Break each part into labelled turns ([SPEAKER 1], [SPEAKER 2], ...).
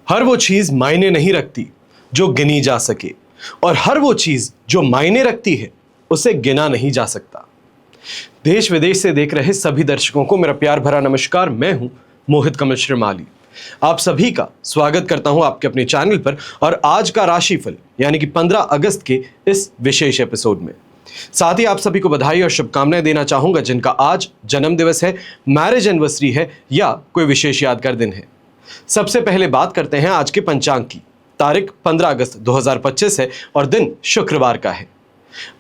[SPEAKER 1] हर वो चीज मायने नहीं रखती जो गिनी जा सके, और हर वो चीज जो मायने रखती है उसे गिना नहीं जा सकता। देश विदेश से देख रहे सभी दर्शकों को मेरा प्यार भरा नमस्कार। मैं हूं मोहित कमल श्रीमाली। आप सभी का स्वागत करता हूं आपके अपने चैनल पर और आज का राशिफल यानी कि 15 अगस्त के इस विशेष एपिसोड में। साथ ही आप सभी को बधाई और शुभकामनाएं देना चाहूंगा जिनका आज जन्म दिवस है, मैरिज एनिवर्सरी है या कोई विशेष यादगार दिन है। सबसे पहले बात करते हैं आज के पंचांग की। तारीख 15 अगस्त 2025 है और दिन शुक्रवार का है।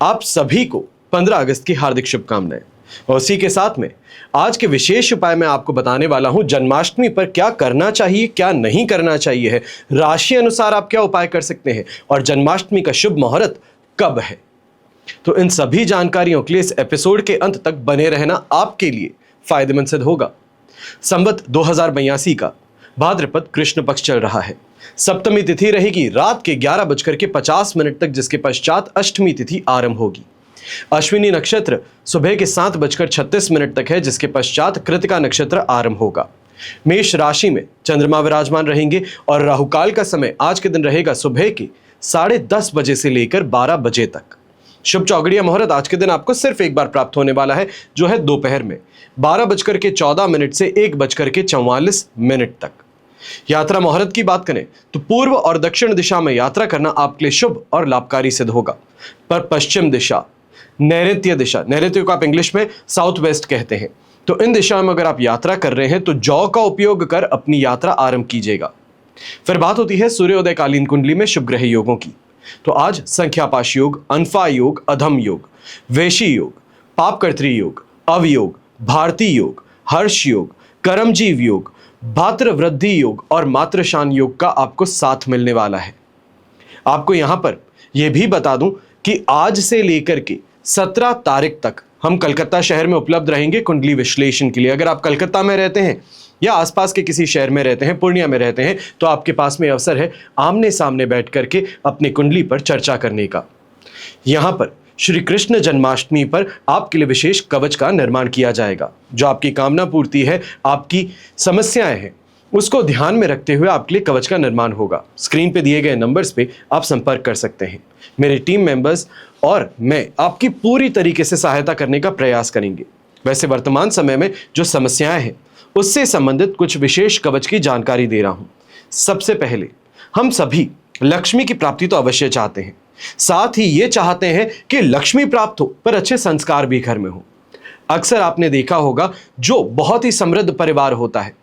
[SPEAKER 1] आप सभी को 15 अगस्त की हार्दिक शुभकामनाएं। और उसी के साथ में आज के विशेष उपाय मैं आपको बताने वाला हूं जन्माष्टमी पर क्या करना चाहिए, क्या नहीं करना चाहिए है, राशि अनुसार आप क्या उपाय कर सकते हैं और जन्माष्टमी का शुभ मुहूर्त कब है। तो इन सभी जानकारियों के लिए इस एपिसोड के अंत तक बने रहना आपके लिए फायदेमंद सिद्ध होगा। संवत 2082 का भाद्रपद कृष्ण पक्ष चल रहा है। सप्तमी तिथि रहेगी रात के 11:50 तक, जिसके पश्चात अष्टमी तिथि आरंभ होगी। अश्विनी नक्षत्र सुबह के 7:36 तक है, जिसके पश्चात कृतिका नक्षत्र आरंभ होगा। मेष राशि में चंद्रमा विराजमान रहेंगे और राहुकाल का समय आज के दिन रहेगा सुबह के 10:30 बजे से लेकर 12 बजे तक। शुभ चौगड़िया मुहूर्त आज के दिन आपको सिर्फ एक बार प्राप्त होने वाला है, जो है दोपहर में 12:14 से 1:44 तक। यात्रा मुहूर्त की बात करें तो पूर्व और दक्षिण दिशा में यात्रा करना आपके लिए शुभ और लाभकारी सिद्ध होगा। पर पश्चिम दिशा, नैऋत्य दिशा, नैऋत्य को आप इंग्लिश में साउथ वेस्ट कहते हैं, तो इन दिशाओं में अगर आप यात्रा कर रहे हैं तो जौ का उपयोग कर अपनी यात्रा आरंभ कीजिएगा। फिर बात होती है सूर्योदय कालीन कुंडली में शुभ ग्रह योगों की। तो आज संख्यापाश योग, अनफा योग, अधम योग, वेशी योग, पापकर्त्री योग, अवयोग, भारती योग, हर्ष योग, कर्मजीव योग, भात्र वृद्धि योग और मातृशान योग का आपको साथ मिलने वाला है। आपको यहां पर यह भी बता दूं कि आज से लेकर के 17 तारीख तक हम कलकत्ता शहर में उपलब्ध रहेंगे कुंडली विश्लेषण के लिए। अगर आप कलकत्ता में रहते हैं या आसपास के किसी शहर में रहते हैं, पूर्णिया में रहते हैं, तो आपके पास में अवसर है आमने सामने बैठ करके अपनी कुंडली पर चर्चा करने का। यहां पर श्री कृष्ण जन्माष्टमी पर आपके लिए विशेष कवच का निर्माण किया जाएगा। जो आपकी कामना पूर्ति है, आपकी समस्याएं हैं, उसको ध्यान में रखते हुए आपके लिए कवच का निर्माण होगा। स्क्रीन पे दिए गए नंबर्स पे आप संपर्क कर सकते हैं। मेरे टीम मेंबर्स और मैं आपकी पूरी तरीके से सहायता करने का प्रयास करेंगे। वैसे वर्तमान समय में जो समस्याएं हैं उससे संबंधित कुछ विशेष कवच की जानकारी दे रहा हूं। सबसे पहले हम सभी लक्ष्मी की प्राप्ति तो अवश्य चाहते हैं, साथ ही ये चाहते हैं कि लक्ष्मी प्राप्त हो पर अच्छे संस्कार भी घर में हो। अक्सर आपने देखा होगा जो बहुत ही समृद्ध परिवार होता है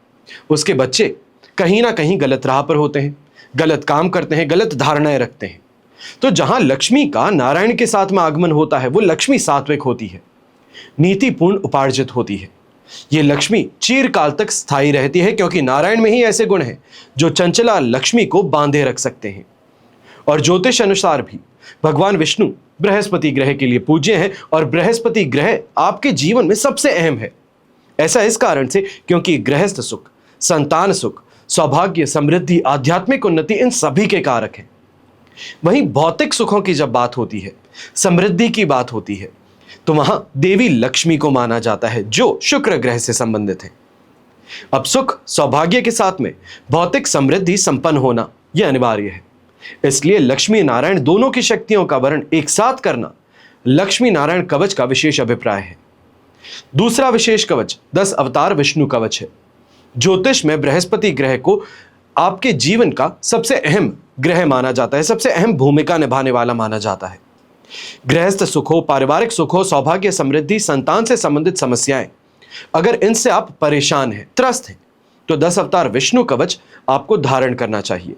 [SPEAKER 1] उसके बच्चे कहीं ना कहीं गलत राह पर होते हैं, गलत काम करते हैं, गलत धारणाएं रखते हैं। तो जहां लक्ष्मी का नारायण के साथ में आगमन होता है वो लक्ष्मी सात्विक होती है, नीतिपूर्ण उपार्जित होती है। ये लक्ष्मी चिरकाल तक स्थायी रहती है क्योंकि नारायण में ही ऐसे गुण हैं जो चंचला लक्ष्मी को बांधे रख सकते हैं। और ज्योतिष अनुसार भी भगवान विष्णु बृहस्पति ग्रह के लिए पूज्य हैं और बृहस्पति ग्रह आपके जीवन में सबसे अहम है। ऐसा इस कारण से क्योंकि गृहस्थ सुख, संतान सुख, सौभाग्य, समृद्धि, आध्यात्मिक उन्नति इन सभी के कारक हैं। वहीं भौतिक सुखों की जब बात होती है, समृद्धि की बात होती है, तो वहां देवी लक्ष्मी को माना जाता है जो शुक्र ग्रह से संबंधित है। अब सुख सौभाग्य के साथ में भौतिक समृद्धि संपन्न होना यह अनिवार्य है। इसलिए लक्ष्मी नारायण दोनों की शक्तियों का वर्ण एक साथ करना लक्ष्मी नारायण कवच का विशेष अभिप्राय है। दूसरा विशेष कवच 10 अवतार विष्णु कवच है। ज्योतिष में बृहस्पति ग्रह को आपके जीवन का सबसे अहम ग्रह माना जाता है, सबसे अहम भूमिका निभाने वाला माना जाता है। गृहस्थ सुख हो, पारिवारिक सुख हो, सौभाग्य, समृद्धि, संतान से संबंधित समस्याएं, अगर इनसे आप परेशान हैं, त्रस्त हैं, तो 10 अवतार विष्णु कवच आपको धारण करना चाहिए।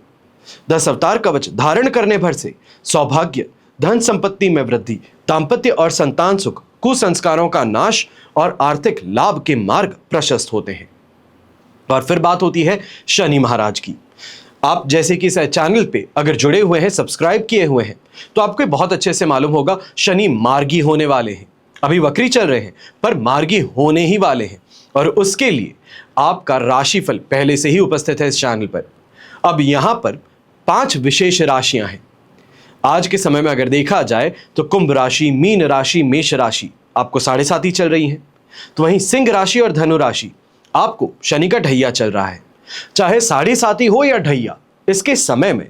[SPEAKER 1] 10 अवतार कवच धारण करने भर से सौभाग्य, धन संपत्ति में वृद्धि, दाम्पत्य और संतान सुख, कुसंस्कारों का नाश और आर्थिक लाभ के मार्ग प्रशस्त होते हैं। और फिर बात होती है शनि महाराज की। आप जैसे कि इस चैनल पे अगर जुड़े हुए हैं, सब्सक्राइब किए हुए हैं, तो आपको बहुत अच्छे से मालूम होगा शनि मार्गी होने वाले हैं। अभी वक्री चल रहे हैं पर मार्गी होने ही वाले हैं और उसके लिए आपका राशिफल पहले से ही उपस्थित है इस चैनल पर। अब यहां पर 5 विशेष राशियां हैं। आज के समय में अगर देखा जाए तो कुंभ राशि, मीन राशि, मेष राशि आपको 7.5 ही चल रही है, तो वहीं सिंह राशि और धनु राशि आपको शनि का ढैया चल रहा है। चाहे 7.5 हो या ढैया, इसके समय में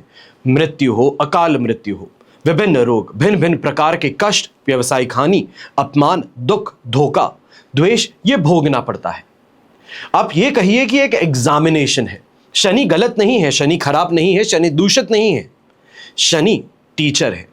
[SPEAKER 1] मृत्यु हो, अकाल मृत्यु हो, विभिन्न रोग, भिन्न भिन्न प्रकार के कष्ट, व्यवसायिक हानि, अपमान, दुख, धोखा, द्वेष ये भोगना पड़ता है। आप ये कहिए कि एक एग्जामिनेशन है। शनि गलत नहीं है, शनि खराब नहीं है, शनि दूषित नहीं है, शनि टीचर है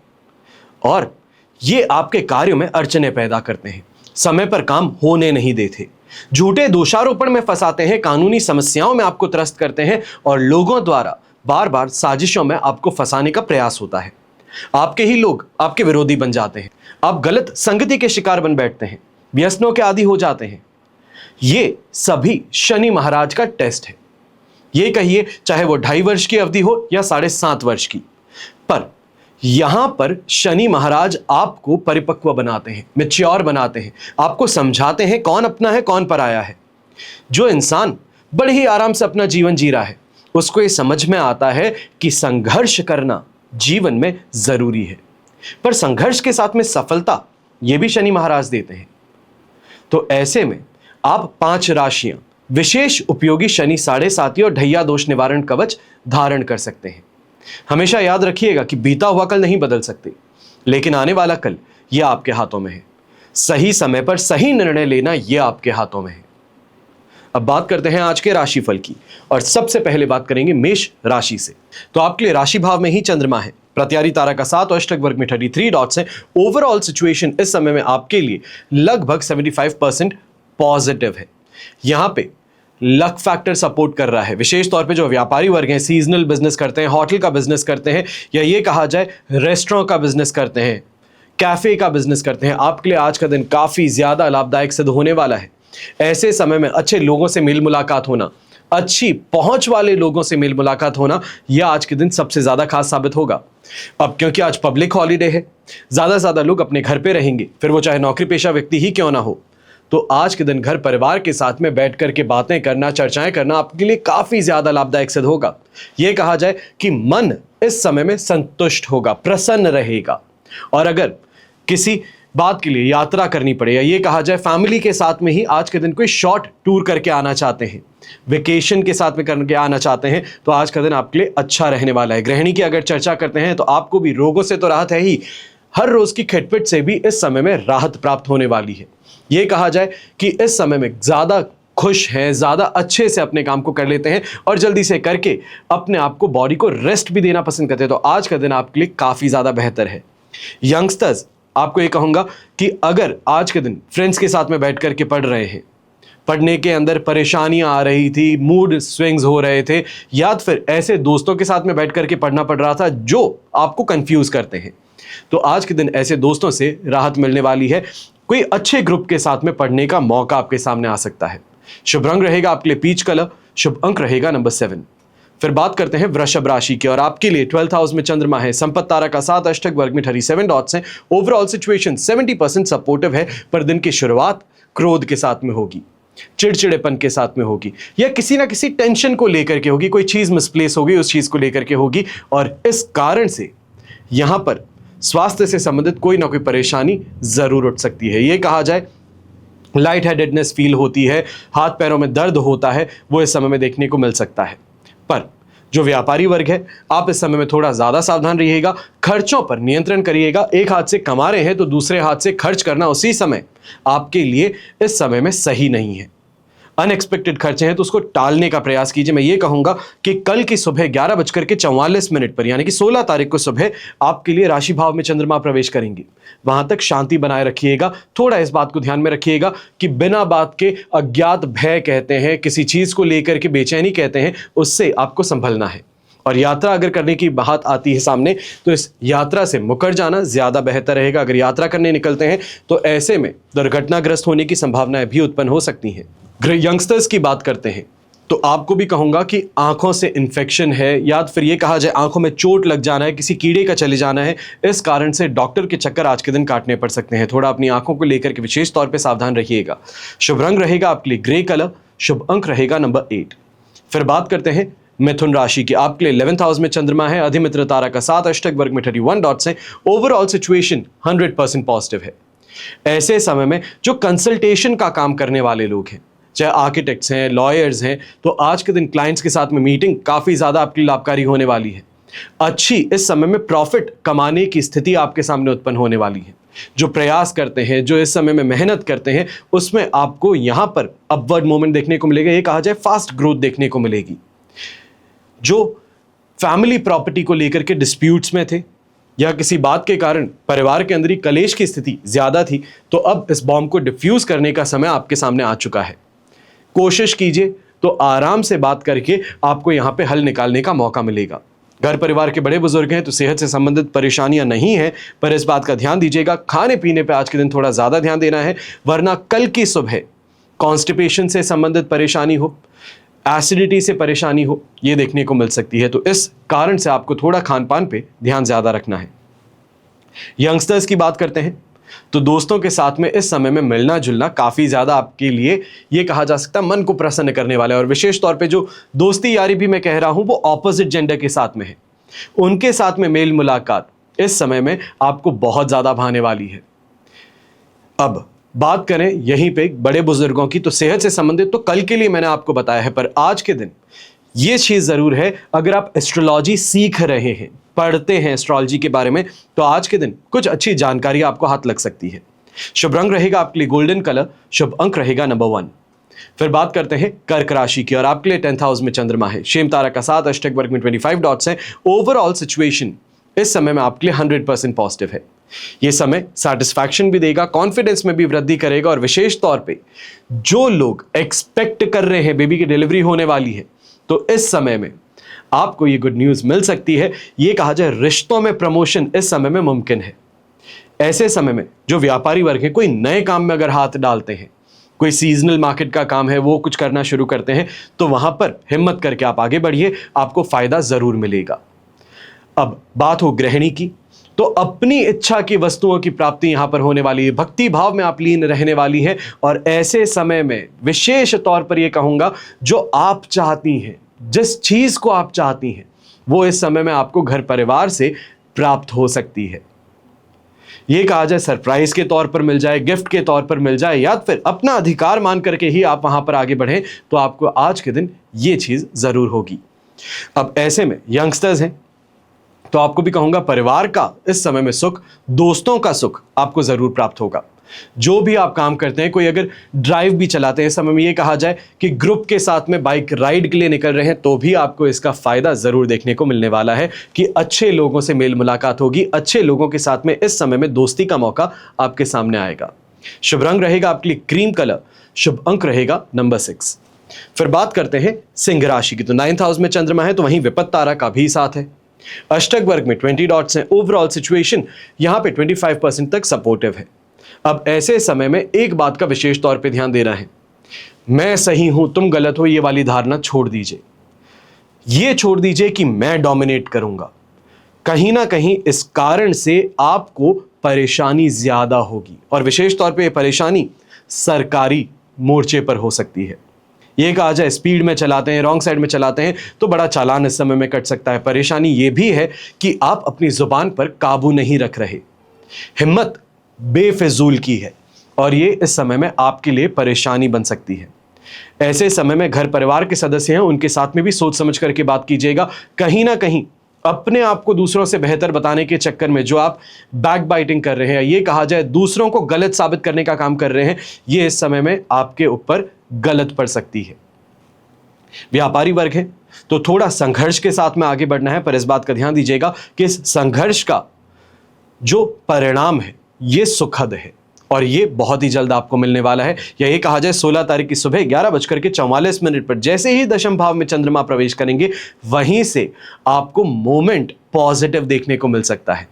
[SPEAKER 1] और ये आपके कार्यों में अड़चने पैदा करते हैं, समय पर काम होने नहीं देते, झूठे दोषारोपण में फंसाते हैं, कानूनी समस्याओं में आपको त्रस्त करते हैं और लोगों द्वारा बार बार साजिशों में आपको फंसाने का प्रयास होता है। आपके ही लोग आपके विरोधी बन जाते हैं, आप गलत संगति के शिकार बन बैठते हैं, व्यसनों के आदी हो जाते हैं। ये सभी शनि महाराज का टेस्ट है। ये कहिए चाहे वो 2.5 वर्ष की अवधि हो या 7.5 वर्ष की, पर यहां पर शनि महाराज आपको परिपक्व बनाते हैं, मैच्योर बनाते हैं, आपको समझाते हैं कौन अपना है कौन पराया है। जो इंसान बड़े ही आराम से अपना जीवन जी रहा है उसको ये समझ में आता है कि संघर्ष करना जीवन में जरूरी है, पर संघर्ष के साथ में सफलता ये भी शनि महाराज देते हैं। तो ऐसे में आप 5 राशियां विशेष उपयोगी शनि 7.5 और ढैया दोष निवारण कवच धारण कर सकते हैं। हमेशा याद रखिएगा कि बीता हुआ कल नहीं बदल सकते, लेकिन आने वाला कल यह आपके हाथों में है। सही समय पर सही निर्णय लेना यह आपके हाथों में है। अब बात करते हैं आज के राशिफल की और सबसे पहले बात करेंगे मेष राशि से। तो आपके लिए राशि भाव में ही चंद्रमा है, प्रत्यारी तारा का 7 और अष्टक वर्ग में 33 डॉट्स हैं। ओवरऑल सिचुएशन इस समय में आपके लिए लगभग 75% पॉजिटिव है। यहां पे लक फैक्टर सपोर्ट कर रहा है, विशेष तौर पे जो व्यापारी वर्ग हैं, सीजनल बिजनेस करते हैं, होटल का बिजनेस करते हैं या ये कहा जाए रेस्टोरेंट का बिजनेस करते हैं, कैफे का बिजनेस करते हैं, आपके लिए आज का दिन काफी ज्यादा लाभदायक सिद्ध होने वाला है। ऐसे समय में अच्छे लोगों से मेल मुलाकात होना, अच्छी पहुंच वाले लोगों से मेल मुलाकात होना, यह आज के दिन सबसे ज्यादा खास साबित होगा। अब क्योंकि आज पब्लिक हॉलीडे है, ज्यादा से ज्यादा लोग अपने घर पे रहेंगे, फिर वो चाहे नौकरी पेशा व्यक्ति ही क्यों ना हो, तो आज के दिन घर परिवार के साथ में बैठ करके बातें करना, चर्चाएं करना आपके लिए काफी ज्यादा लाभदायक सिद्ध होगा। यह कहा जाए कि मन इस समय में संतुष्ट होगा, प्रसन्न रहेगा। और अगर किसी बात के लिए यात्रा करनी पड़े या ये कहा जाए फैमिली के साथ में ही आज के दिन कोई शॉर्ट टूर करके आना चाहते हैं, वेकेशन के साथ में करके आना चाहते हैं, तो आज का दिन आपके लिए अच्छा रहने वाला है। गृहिणी की अगर चर्चा करते हैं तो आपको भी रोगों से तो राहत है ही, हर रोज की खिटपिट से भी इस समय में राहत प्राप्त होने वाली है। ये कहा जाए कि इस समय में ज्यादा खुश हैं, ज्यादा अच्छे से अपने काम को कर लेते हैं और जल्दी से करके अपने आप को, बॉडी को रेस्ट भी देना पसंद करते हैं। तो आज का दिन आपके लिए काफी ज्यादा बेहतर है। यंगस्टर्स, आपको ये कहूंगा कि अगर आज के दिन फ्रेंड्स के साथ में बैठ करके पढ़ रहे हैं, पढ़ने के अंदर परेशानियां आ रही थी, मूड स्विंग्स हो रहे थे, या फिर ऐसे दोस्तों के साथ में बैठ करके पढ़ना पड़ रहा था जो आपको कंफ्यूज करते हैं, तो आज के दिन ऐसे दोस्तों से राहत मिलने वाली है। कोई अच्छे ग्रुप के साथ में पढ़ने का मौका आपके सामने आ सकता है। शुभ रंग रहेगा आपके लिए पीच कलर, शुभ अंक रहेगा नंबर 7। फिर बात करते हैं वृषभ राशि की और आपके लिए 12th हाउस में चंद्रमा है, संपत्ति तारा का 7, अष्टक वर्ग में 37 डॉट्स हैं। ओवरऑल सिचुएशन 70% सपोर्टिव है, पर दिन की शुरुआत क्रोध के साथ में होगी, चिड़चिड़ेपन के साथ में होगी, या किसी ना किसी टेंशन को लेकर के होगी, कोई चीज मिसप्लेस होगी, उस चीज को लेकर के होगी और इस कारण से यहां पर स्वास्थ्य से संबंधित कोई ना कोई परेशानी जरूर उठ सकती है। यह कहा जाए लाइट हेडेडनेस फील होती है, हाथ पैरों में दर्द होता है, वो इस समय में देखने को मिल सकता है। पर जो व्यापारी वर्ग है, आप इस समय में थोड़ा ज्यादा सावधान रहिएगा, खर्चों पर नियंत्रण करिएगा। एक हाथ से कमा रहे हैं तो दूसरे हाथ से खर्च करना उसी समय आपके लिए इस समय में सही नहीं है। अनएक्सपेक्टेड खर्चे हैं तो उसको टालने का प्रयास कीजिए। मैं ये कहूंगा कि कल की सुबह 11:44 पर यानी कि 16 तारीख को सुबह आपके लिए राशि भाव में चंद्रमा प्रवेश करेंगे। वहां तक शांति बनाए रखिएगा। थोड़ा इस बात को ध्यान में रखिएगा कि बिना बात के अज्ञात भय कहते हैं, किसी चीज को लेकर के बेचैनी कहते हैं, उससे आपको संभलना है। और यात्रा अगर करने की बात आती है सामने, तो इस यात्रा से मुकर जाना ज्यादा बेहतर रहेगा। अगर यात्रा करने निकलते हैं तो ऐसे में दुर्घटनाग्रस्त होने की संभावनाएं भी उत्पन्न हो सकती हैं। यंगस्टर्स की बात करते हैं तो आपको भी कहूंगा कि आंखों से इन्फेक्शन है या फिर ये कहा जाए आंखों में चोट लग जाना है, किसी कीड़े का चले जाना है, इस कारण से डॉक्टर के चक्कर आज के दिन काटने पड़ सकते हैं। थोड़ा अपनी आंखों को लेकर के विशेष तौर पे सावधान रहिएगा। शुभ रंग रहेगा आपके लिए ग्रे कलर, शुभ अंक रहेगा नंबर 8। फिर बात करते हैं मिथुन राशि की। आपके लिए 11th हाउस में चंद्रमा है, अधिमित्र तारा का 7, अष्टक वर्ग में 31 डॉट्स हैं। ओवरऑल सिचुएशन 100% पॉजिटिव है। ऐसे समय में जो कंसल्टेशन का काम करने वाले लोग हैं, चाहे आर्किटेक्ट्स हैं, लॉयर्स हैं, तो आज के दिन क्लाइंट्स के साथ में मीटिंग काफ़ी ज़्यादा आपके लिए लाभकारी होने वाली है। अच्छी इस समय में प्रॉफिट कमाने की स्थिति आपके सामने उत्पन्न होने वाली है। जो प्रयास करते हैं, जो इस समय में मेहनत करते हैं, उसमें आपको यहां पर अपवर्ड मूवमेंट देखने को मिलेगा, ये कहा जाए फास्ट ग्रोथ देखने को मिलेगी। जो फैमिली प्रॉपर्टी को लेकर के डिस्प्यूट्स में थे या किसी बात के कारण परिवार के अंदर ही कलेश की स्थिति ज्यादा थी, तो अब इस बॉम्ब को डिफ्यूज करने का समय आपके सामने आ चुका है। कोशिश कीजिए तो आराम से बात करके आपको यहां पे हल निकालने का मौका मिलेगा। घर परिवार के बड़े बुजुर्ग हैं तो सेहत से संबंधित परेशानियां नहीं है, पर इस बात का ध्यान दीजिएगा, खाने पीने पे आज के दिन थोड़ा ज्यादा ध्यान देना है, वरना कल की सुबह कॉन्स्टिपेशन से संबंधित परेशानी हो, एसिडिटी से परेशानी हो, ये देखने को मिल सकती है। तो इस कारण से आपको थोड़ा खान पान पे ध्यान ज्यादा रखना है। यंगस्टर्स की बात करते हैं तो दोस्तों के साथ में इस समय में मिलना जुलना काफी ज्यादा आपके लिए ये कहा जा सकता है मन को प्रसन्न करने वाला है। और विशेष तौर पे जो दोस्ती यारी भी मैं कह रहा हूं वो ऑपोजिट जेंडर के साथ में है, उनके साथ में मेल मुलाकात इस समय में आपको बहुत ज्यादा भाने वाली है। अब बात करें यहीं पे बड़े बुजुर्गों की, तो सेहत से संबंधित तो कल के लिए मैंने आपको बताया है, पर आज के दिन ये चीज जरूर है, अगर आप एस्ट्रोलॉजी सीख रहे हैं, पढ़ते हैं एस्ट्रोलॉजी के बारे में, तो आज के दिन कुछ अच्छी जानकारी आपको हाथ लग सकती है। शुभ रंग रहेगा आपके लिए गोल्डन कलर, शुभ अंक रहेगा नंबर 1। फिर बात करते हैं कर्क राशि की, और आपके लिए 10th हाउस में चंद्रमा है, शेम तारा का 7, अष्टक वर्ग में 25 डॉट्स है। ओवरऑल सिचुएशन इस समय में आपके लिए 100% पॉजिटिव है। ये समय सेटिस्फैक्शन भी देगा, कॉन्फिडेंस में भी वृद्धि करेगा, और विशेष तौर पे जो लोग एक्सपेक्ट कर रहे हैं बेबी की डिलीवरी होने वाली है, तो इस समय में आपको ये गुड न्यूज मिल सकती है। ये कहा जाए रिश्तों में प्रमोशन इस समय में मुमकिन है। ऐसे समय में जो व्यापारी वर्ग है, कोई नए काम में अगर हाथ डालते हैं, कोई सीजनल मार्केट का काम है वो कुछ करना शुरू करते हैं, तो वहां पर हिम्मत करके आप आगे बढ़िए, आपको फायदा जरूर मिलेगा। अब बात हो गृहिणी की, तो अपनी इच्छा की वस्तुओं की प्राप्ति यहां पर होने वाली है, भक्ति भाव में आप लीन रहने वाली है। और ऐसे समय में विशेष तौर पर यह कहूंगा, जो आप चाहती हैं, जिस चीज को आप चाहती हैं, वो इस समय में आपको घर परिवार से प्राप्त हो सकती है। यह कहा जाए सरप्राइज के तौर पर मिल जाए, गिफ्ट के तौर पर मिल जाए, या फिर अपना अधिकार मान करके ही आप वहां पर आगे बढ़ें, तो आपको आज के दिन यह चीज जरूर होगी। अब ऐसे में यंगस्टर्स हैं तो आपको भी कहूंगा, परिवार का इस समय में सुख, दोस्तों का सुख आपको जरूर प्राप्त होगा। जो भी आप काम करते हैं, कोई अगर ड्राइव भी चलाते हैं, इस समय में ये कहा जाए कि ग्रुप के साथ में बाइक राइड के लिए निकल रहे हैं, तो भी आपको इसका फायदा जरूर देखने को मिलने वाला है कि अच्छे लोगों से मेल मुलाकात होगी, अच्छे लोगों के साथ में इस समय में दोस्ती का मौका आपके सामने आएगा। शुभ रंग रहेगा आपके लिए क्रीम कलर, शुभ अंक रहेगा नंबर 6। फिर बात करते हैं सिंह राशि की, तो 9th हाउस में चंद्रमा है, तो वहीं विपत तारा का भी साथ है, अष्टक वर्ग में 20 डॉट्स हैं। ओवरऑल सिचुएशन यहां पे 25% तक सपोर्टिव है। अब ऐसे समय में एक बात का विशेष तौर पे ध्यान देना है, मैं सही हूं तुम गलत हो, ये वाली धारणा छोड़ दीजिए। ये छोड़ दीजिए कि मैं डोमिनेट करूंगा, कहीं ना कहीं इस कारण से आपको परेशानी ज्यादा होगी, और विशेष तौर पे ये परेशानी सरकारी मोर्चे पर हो सकती है। ये कहा जाए स्पीड में चलाते हैं, रॉन्ग साइड में चलाते हैं, तो बड़ा चालान इस समय में कट सकता है। परेशानी ये भी है कि आप अपनी जुबान पर काबू नहीं रख रहे, हिम्मत बेफिजूल की है, और ये इस समय में आपके लिए परेशानी बन सकती है। ऐसे समय में घर परिवार के सदस्य हैं, उनके साथ में भी सोच समझ करके बात कीजिएगा। कहीं ना कहीं अपने आप को दूसरों से बेहतर बताने के चक्कर में जो आप बैक बाइटिंग कर रहे हैं, ये कहा जाए दूसरों को गलत साबित करने का काम कर रहे हैं, ये इस समय में आपके ऊपर गलत पड़ सकती है। व्यापारी वर्ग है तो थोड़ा संघर्ष के साथ में आगे बढ़ना है, पर इस बात का ध्यान दीजिएगा कि इस संघर्ष का जो परिणाम है ये सुखद है, और ये बहुत ही जल्द आपको मिलने वाला है। या ये कहा जाए 16 तारीख की सुबह 11:44 पर जैसे ही दशम भाव में चंद्रमा प्रवेश करेंगे, वहीं से आपको मोमेंट पॉजिटिव देखने को मिल सकता है।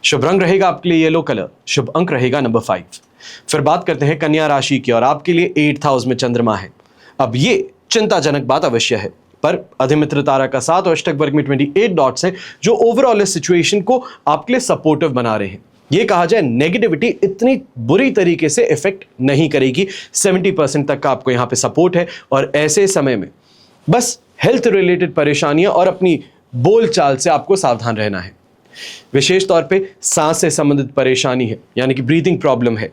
[SPEAKER 1] शुभ रंग रहेगा आपके लिए येलो कलर, शुभ अंक रहेगा नंबर 5। फिर बात करते हैं कन्या राशि की, और आपके लिए 8th हाउस में चंद्रमा है। अब ये चिंताजनक बात अवश्य है, पर अधिमित्र तारा का 7 और अष्टक वर्ग में 28 डॉट्स हैं, जो ओवरऑल इस सिचुएशन को आपके लिए सपोर्टिव बना रहे हैं। ये कहा जाए नेगेटिविटी इतनी बुरी तरीके से इफेक्ट नहीं करेगी, 70% तक का आपको यहां पे सपोर्ट है। और ऐसे समय में बस हेल्थ रिलेटेड परेशानियां और अपनी बोलचाल से आपको सावधान रहना है। विशेष तौर पे सांस से संबंधित परेशानी है, यानी कि ब्रीथिंग प्रॉब्लम है,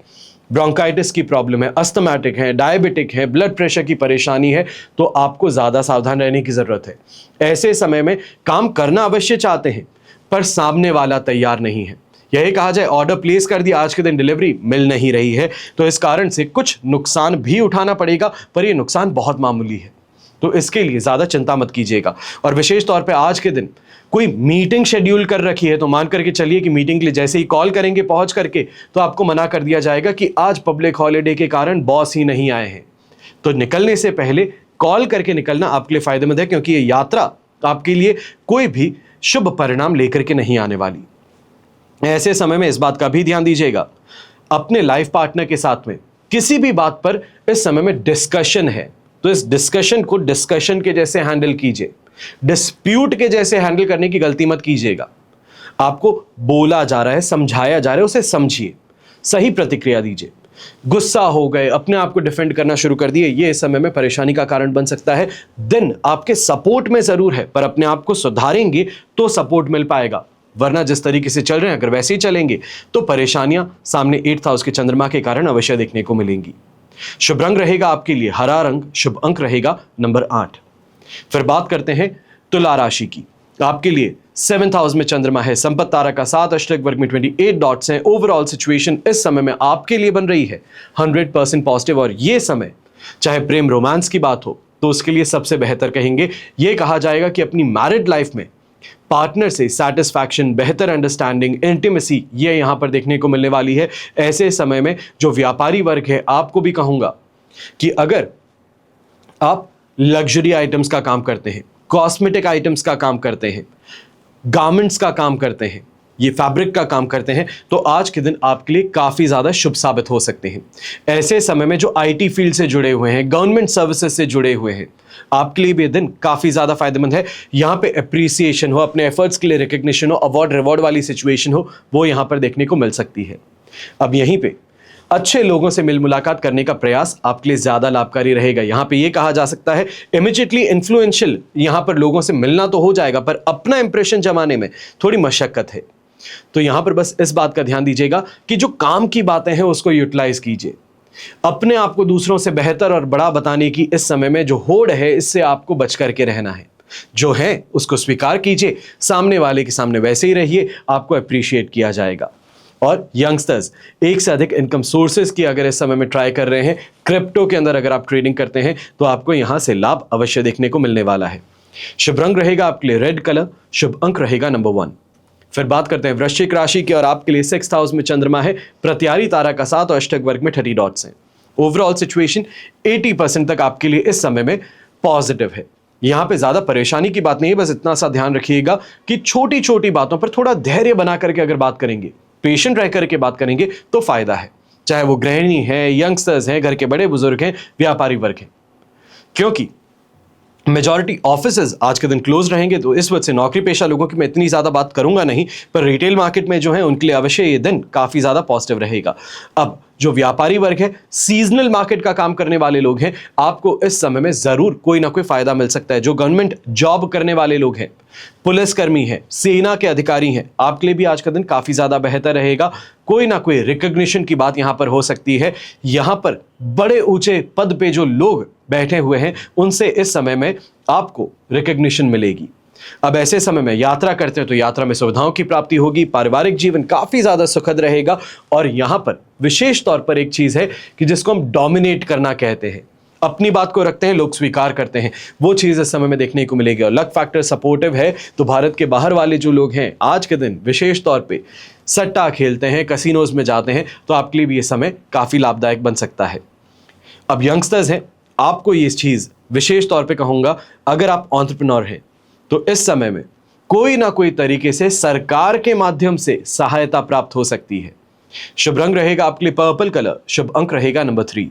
[SPEAKER 1] ब्रोंकाइटिस की प्रॉब्लम है, अस्थमैटिक है, डायबिटिक है, ब्लड प्रेशर की परेशानी है, तो आपको ज़्यादा सावधान रहने की ज़रूरत है। ऐसे समय में काम करना अवश्य चाहते हैं, पर सामने वाला तैयार नहीं है। यही कहा जाए ऑर्डर प्लेस कर दिया, आज के दिन डिलीवरी मिल नहीं रही है, तो इस कारण से कुछ नुकसान भी उठाना पड़ेगा, पर यह नुकसान बहुत मामूली है। तो इसके लिए ज़्यादा चिंता मत कीजिएगा। और विशेष तौर पे आज के दिन कोई मीटिंग शेड्यूल कर रखी है तो मान करके चलिए कि मीटिंग के लिए जैसे ही कॉल करेंगे पहुंच करके, तो आपको मना कर दिया जाएगा कि आज पब्लिक हॉलिडे के कारण बॉस ही नहीं आए हैं। तो निकलने से पहले कॉल करके निकलना आपके लिए फायदेमंद है, क्योंकि ये यात्रा आपके लिए कोई भी शुभ परिणाम लेकर के नहीं आने वाली। ऐसे समय में इस बात का भी ध्यान दीजिएगा, अपने लाइफ पार्टनर के साथ में किसी भी बात पर इस समय में डिस्कशन है तो इस डिस्कशन को डिस्कशन के जैसे हैंडल कीजिए, डिस्प्यूट के जैसे हैंडल करने की गलती मत कीजिएगा। आपको बोला जा रहा है, समझाया जा रहा है, उसे समझिए, सही प्रतिक्रिया दीजिए। गुस्सा हो गए, अपने आप को डिफेंड करना शुरू कर दिए, ये इस समय में परेशानी का कारण बन सकता है। दिन आपके सपोर्ट में जरूर है, पर अपने आप को सुधारेंगे तो सपोर्ट मिल पाएगा, वरना जिस तरीके से चल रहे हैं अगर वैसे ही चलेंगे तो परेशानियां सामने 8th हाउस के चंद्रमा के कारण अवश्य देखने को मिलेंगी। शुभ रंग रहेगा आपके लिए हरा रंग, शुभ अंक रहेगा नंबर 8। फिर बात करते हैं तुला राशि की। आपके लिए 7th हाउस में चंद्रमा है, संपत्ति तारा का 7 अष्टक वर्ग में 28 डॉट्स हैं। ओवरऑल सिचुएशन इस समय में आपके लिए बन रही है 100% पॉजिटिव, और ये समय चाहे प्रेम रोमांस की बात हो तो उसके लिए सबसे बेहतर कहेंगे। ये कहा जाएगा कि अपनी मैरिड लाइफ में पार्टनर से सैटिस्फैक्शन, बेहतर अंडरस्टैंडिंग, इंटीमेसी ये यहां पर देखने को मिलने वाली है। ऐसे समय में जो व्यापारी वर्ग है, आपको भी कहूंगा कि अगर आप लग्जरी आइटम्स का काम करते हैं, कॉस्मेटिक आइटम्स का काम करते हैं, गारमेंट्स का काम करते हैं, ये फैब्रिक का काम करते हैं, तो आज के दिन आपके लिए काफ़ी ज़्यादा शुभ साबित हो सकते हैं। ऐसे समय में जो आईटी फील्ड से जुड़े हुए हैं, गवर्नमेंट सर्विसेज से जुड़े हुए हैं, आपके लिए भी ये दिन काफ़ी ज़्यादा फायदेमंद है। यहाँ पे अप्रिसिएशन हो, अपने एफर्ट्स के लिए रिकग्निशन हो, अवार्ड रिवॉर्ड वाली सिचुएशन हो, वो यहाँ पर देखने को मिल सकती है। अब यहीं पे अच्छे लोगों से मिल मुलाकात करने का प्रयास आपके लिए ज़्यादा लाभकारी रहेगा। यहाँ पे ये कहा जा सकता है इमीडिएटली इन्फ्लुएंशियल यहाँ पर लोगों से मिलना तो हो जाएगा, पर अपना इंप्रेशन जमाने में थोड़ी मशक्कत है। तो यहां पर बस इस बात का ध्यान दीजिएगा कि जो काम की बातें हैं उसको यूटिलाइज कीजिए। अपने आप को दूसरों से बेहतर और बड़ा बताने की इस समय में जो होड़ है, इससे आपको बच करके रहना है। जो है उसको स्वीकार कीजिए, सामने वाले के सामने वैसे ही रहिए, आपको अप्रिशिएट किया जाएगा। और यंगस्टर्स, एक से अधिक इनकम सोर्सेज की अगर इस समय में ट्राई कर रहे हैं, क्रिप्टो के अंदर अगर आप ट्रेडिंग करते हैं, तो आपको यहां से लाभ अवश्य देखने को मिलने वाला है। शुभ रंग रहेगा आपके लिए रेड कलर, शुभ अंक रहेगा नंबर 1। फिर बात करते हैं वृश्चिक राशि की, और आपके लिए 6th हाउस में चंद्रमा है, प्रत्यारी तारा का 7 और अष्टक वर्ग में 30 डॉट्स हैं। ओवरऑल सिचुएशन 80% तक आपके लिए इस समय में पॉजिटिव है। यहां पे ज्यादा परेशानी की बात नहीं है, बस इतना सा ध्यान रखिएगा कि छोटी छोटी बातों पर थोड़ा धैर्य बना करके अगर बात करेंगे, पेशेंट रह करके बात करेंगे तो फायदा है। चाहे वो गृहिणी है, यंगस्टर्स हैं, घर के बड़े बुजुर्ग हैं, व्यापारी वर्ग हैं, क्योंकि मेजॉरिटी ऑफिसेज आज के दिन क्लोज रहेंगे। तो इस वजह से नौकरी पेशा लोगों की मैं इतनी ज़्यादा बात करूंगा नहीं, पर रिटेल मार्केट में जो है उनके लिए अवश्य ये दिन काफ़ी ज़्यादा पॉजिटिव रहेगा। अब जो व्यापारी वर्ग है, सीजनल मार्केट का काम करने वाले लोग हैं, आपको इस समय में ज़रूर कोई ना कोई फ़ायदा मिल सकता है। जो गवर्नमेंट जॉब करने वाले लोग हैं, पुलिसकर्मी हैं, सेना के अधिकारी हैं, आपके लिए भी आज का दिन काफ़ी ज़्यादा बेहतर रहेगा। कोई ना कोई रिकग्निशन की बात यहाँ पर हो सकती है। यहाँ पर बड़े ऊंचे पद पे जो लोग बैठे हुए हैं, उनसे इस समय में आपको रिकग्निशन मिलेगी। अब ऐसे समय में यात्रा करते हैं तो यात्रा में सुविधाओं की प्राप्ति होगी, पारिवारिक जीवन काफ़ी ज़्यादा सुखद रहेगा। और यहाँ पर विशेष तौर पर एक चीज़ है कि जिसको हम डोमिनेट करना कहते हैं, अपनी बात को रखते हैं, लोग स्वीकार करते हैं, वो चीज़ इस समय में देखने को मिलेगी। और लक फैक्टर सपोर्टिव है, तो भारत के बाहर वाले जो लोग हैं आज के दिन विशेष तौर पे सट्टा खेलते हैं, कसिनोज में जाते हैं, तो आपके लिए भी ये समय काफ़ी लाभदायक बन सकता है। अब यंगस्टर्स हैं, आपको ये चीज़ विशेष तौर पे कहूँगा, अगर आप एंटरप्रेन्योर हैं तो इस समय में कोई ना कोई तरीके से सरकार के माध्यम से सहायता प्राप्त हो सकती है। शुभ रंग रहेगा आपके लिए पर्पल कलर, शुभ अंक रहेगा नंबर 3।